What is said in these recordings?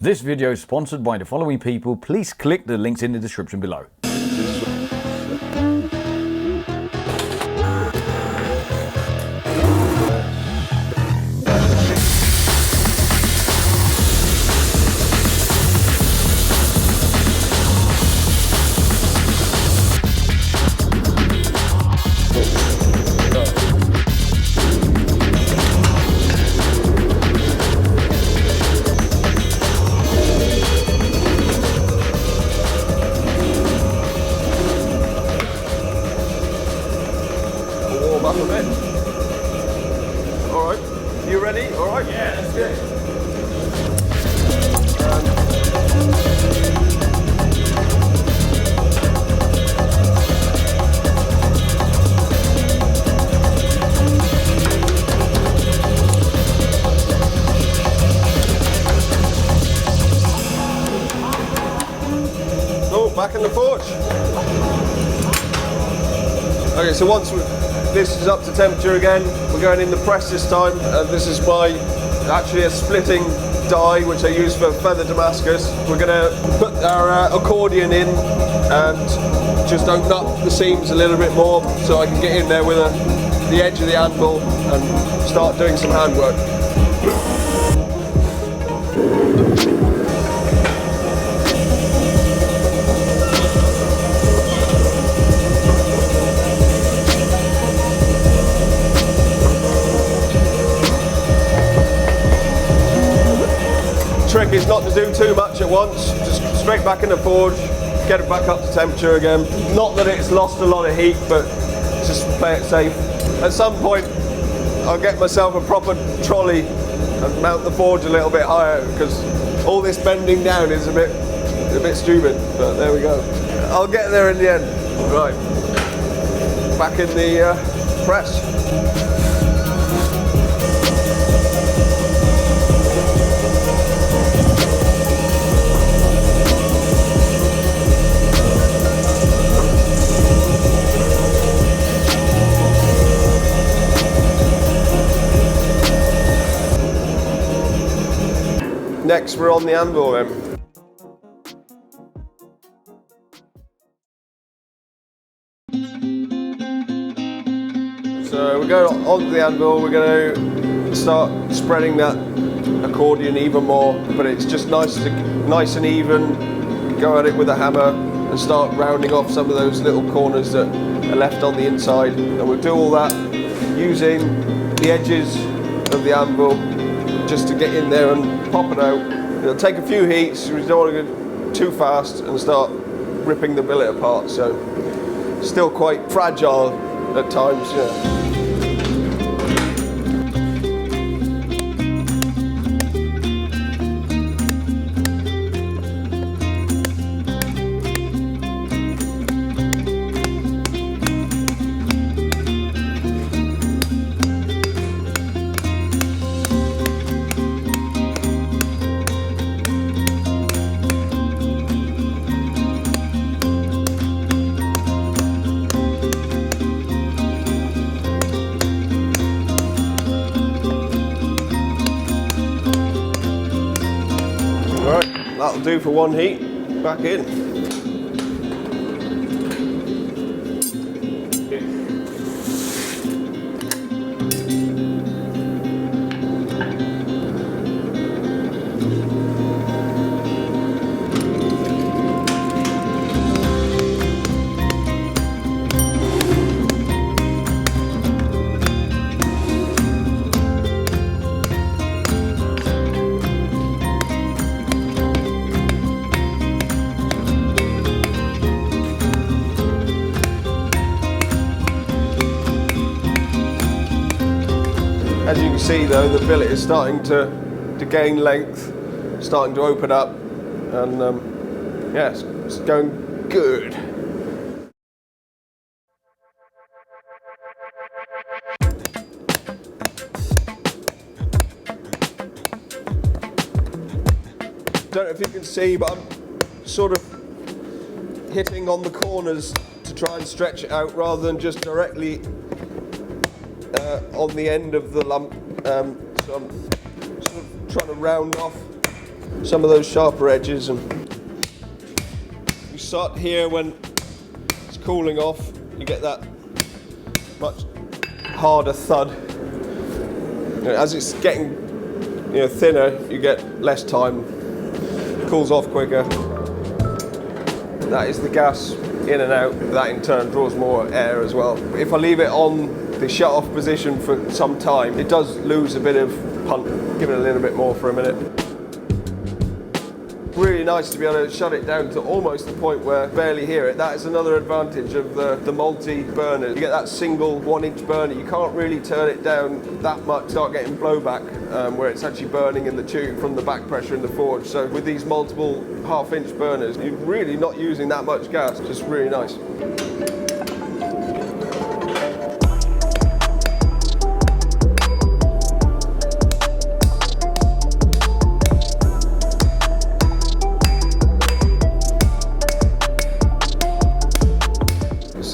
This video is sponsored by the following people. Please click the links in the description below. Up a bit. All right, you ready? All right. Yeah, that's good. Oh, back in the forge. Okay, so once this is up to temperature again, we're going in the press this time. This is actually a splitting die which I use for feather Damascus. We're going to put our accordion in and just open up the seams a little bit more so I can get in there with the edge of the anvil and start doing some handwork. Trick is not to do too much at once, just straight back in the forge, get it back up to temperature again. Not that it's lost a lot of heat, but just play it safe. At some point I'll get myself a proper trolley and mount the forge a little bit higher, because all this bending down is a bit stupid, but there we go. I'll get there in the end. Right, back in the press. Next, we're on the anvil then. So we're going onto the anvil, we're going to start spreading that accordion even more, but it's just nice and even. Go at it with a hammer and start rounding off some of those little corners that are left on the inside. And we'll do all that using the edges of the anvil just to get in there and pop it out. It'll take a few heats, we don't want to go too fast and start ripping the billet apart, so still quite fragile at times, yeah. Alright, that'll do for one heat. Back in. As you can see though, the billet is starting to gain length, starting to open up, and yeah, it's going good. Don't know if you can see, but I'm sort of hitting on the corners to try and stretch it out rather than just directly on the end of the lump. So I'm sort of trying to round off some of those sharper edges, and you start here when it's cooling off, you get that much harder thud. As it's getting thinner, you get less time, cools off quicker. That is the gas in and out. That in turn draws more air as well. If I leave it on the shut off position for some time, it does lose a bit of punt. Give it a little bit more for a minute. Really nice to be able to shut it down to almost the point where I barely hear it. That is another advantage of the multi-burner. You get that single 1-inch burner. You can't really turn it down that much, start getting blowback where it's actually burning in the tube from the back pressure in the forge. So with these multiple 1/2-inch burners, you're really not using that much gas. Just really nice.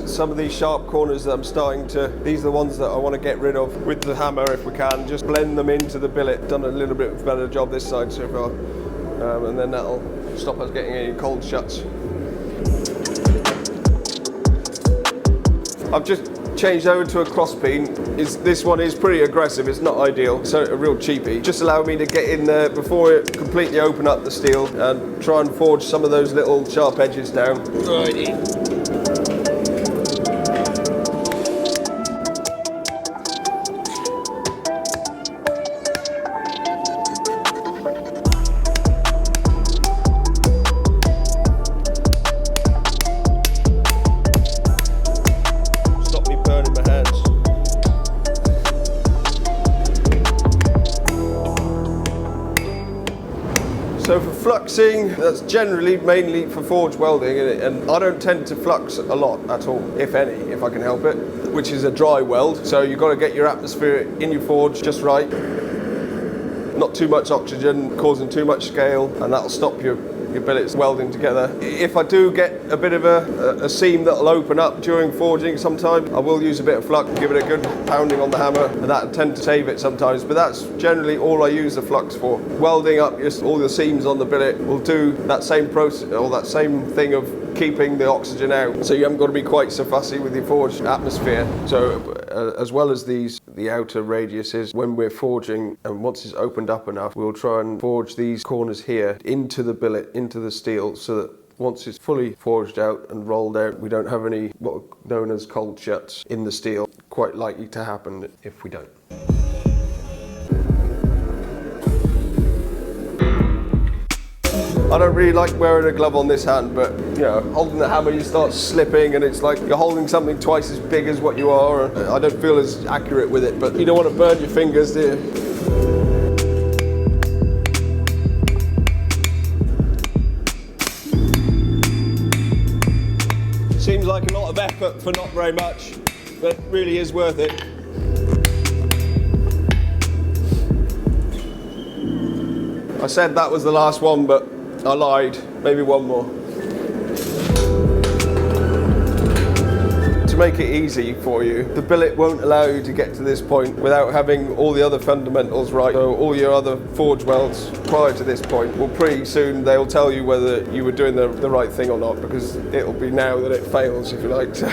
Some of these sharp corners that I'm starting to, these are the ones that I want to get rid of with the hammer if we can. Just blend them into the billet. Done a little bit of a better job this side so far. And then that'll stop us getting any cold shuts. I've just changed over to a cross peen. This one is pretty aggressive, it's not ideal, so a real cheapie. Just allow me to get in there before it completely open up the steel and try and forge some of those little sharp edges down. Righty. So for fluxing, that's generally mainly for forge welding, and I don't tend to flux a lot at all, if any, if I can help it, which is a dry weld. So you've got to get your atmosphere in your forge just right. Not too much oxygen, causing too much scale, and that'll stop your billets welding together. If I do get a bit of a seam that'll open up during forging sometimes, I will use a bit of flux, give it a good pounding on the hammer, and that'll tend to save it sometimes, but that's generally all I use the flux for. Welding up all the seams on the billet will do that same process, or that same thing of keeping the oxygen out, so you haven't got to be quite so fussy with your forged atmosphere. So as well as the outer radiuses, when we're forging, and once it's opened up enough, we'll try and forge these corners here into the billet, into the steel, so that once it's fully forged out and rolled out, we don't have any what are known as cold shuts in the steel. Quite likely to happen if we don't. I don't really like wearing a glove on this hand, but holding the hammer you start slipping and it's like you're holding something twice as big as what you are. I don't feel as accurate with it, but you don't want to burn your fingers, do you? Seems like a lot of effort for not very much, but it really is worth it. I said that was the last one, but I lied. Maybe one more. To make it easy for you, the billet won't allow you to get to this point without having all the other fundamentals right. So all your other forge welds prior to this point, well, pretty soon they'll tell you whether you were doing the right thing or not, because it'll be now that it fails, if you like. So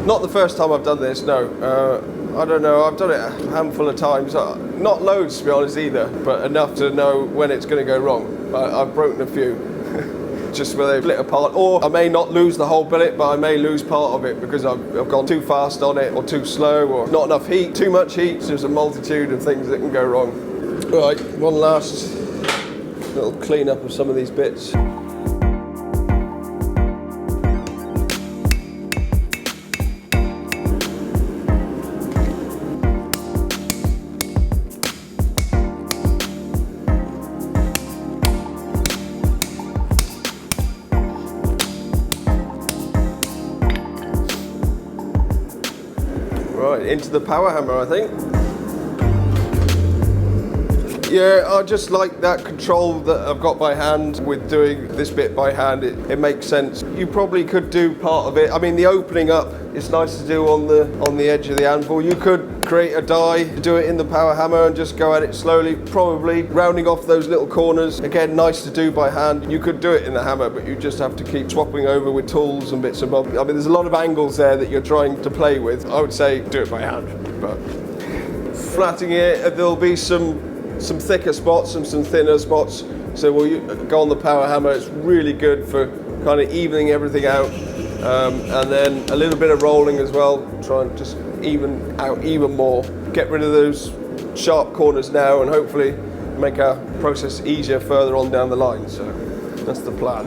not the first time I've done this, no. I don't know, I've done it a handful of times. Not loads, to be honest, either, but enough to know when it's going to go wrong. I've broken a few, just where they've lit apart. Or I may not lose the whole billet, but I may lose part of it because I've gone too fast on it, or too slow, or not enough heat, too much heat. So there's a multitude of things that can go wrong. Right, one last little clean up of some of these bits. Right, into the power hammer, I think. Yeah, I just like that control that I've got by hand with doing this bit by hand. It makes sense. You probably could do part of it. I mean, the opening up, it's nice to do on the edge of the anvil. You could create a die, do it in the power hammer and just go at it slowly, probably rounding off those little corners. Again, nice to do by hand. You could do it in the hammer, but you just have to keep swapping over with tools and bits and bobs. I mean, there's a lot of angles there that you're trying to play with. I would say do it by hand, but flatting it, there'll be some thicker spots and some thinner spots. So we'll go on the power hammer. It's really good for kind of evening everything out. And then a little bit of rolling as well. Try and just even out even more. Get rid of those sharp corners now and hopefully make our process easier further on down the line. So that's the plan.